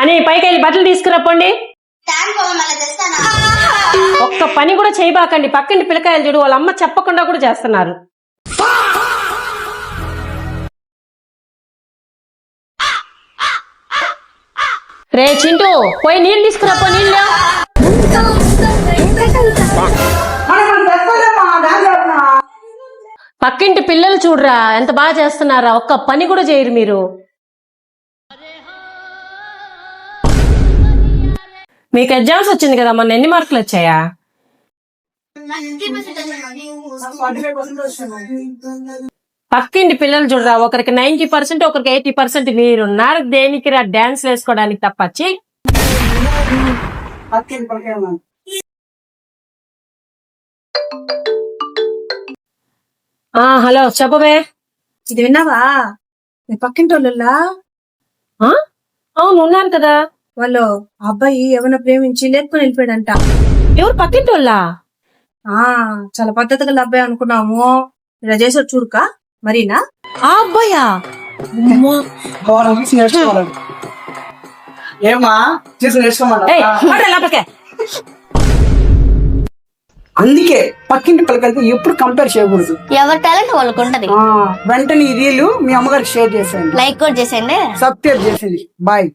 అని పైకి వెళ్ళి బట్టలు తీసుకురప్పండి. ఒక్క పని కూడా చేయబాకండి. పక్కింటి పిల్లకాయలు చూడు, వాళ్ళ అమ్మ చెప్పకుండా కూడా చేస్తున్నారు. రే చింటూ, పోయి నీళ్ళు తీసుకురాపో. నీళ్ళు పక్కింటి పిల్లలు చూడరా ఎంత బాగా చేస్తున్నారా, ఒక్క పని కూడా చేయరు మీరు. మీకు ఎగ్జామ్స్ వచ్చింది కదా, మొన్న ఎన్ని మార్కులు వచ్చాయా? పక్కింటి పిల్లలు చూడరా, ఒకరికి 90%, ఒకరికి 80%. మీరున్నారు దేనికి రా, డాన్స్ వేసుకోవడానికి తప్పచ్చి. హలో చెప్పవే. ఇది విన్నావా? నీ పక్కింటి వాళ్ళ అవును ఉన్నారు కదా. వాళ్ళు అబ్బాయి ఎవరినో ప్రేమించి లేపుకొని వెళ్ళిపోయాడంట. ఎవరు పక్కింటి వాళ్ళ? చాలా పద్ధతి గల అబ్బాయి అనుకున్నాము, ఇలా చేసాడు చూడుక. మరీనా ఆ అబ్బాయా? ఏమా చేసి నేర్చుకోమన్నా. అందుకే పక్కింటి పిల్లకైతే ఎప్పుడు కంపేర్ చేయకూడదు. ఎవరి టాలెంట్ వాళ్ళకు ఉంటది. వెంటనే ఈ రీలు మీ అమ్మగారికి షేర్ చేసేయండి, లైక్ కూడా చేసేయండి, సబ్స్క్రైబ్ చేసేయండి. బాయ్.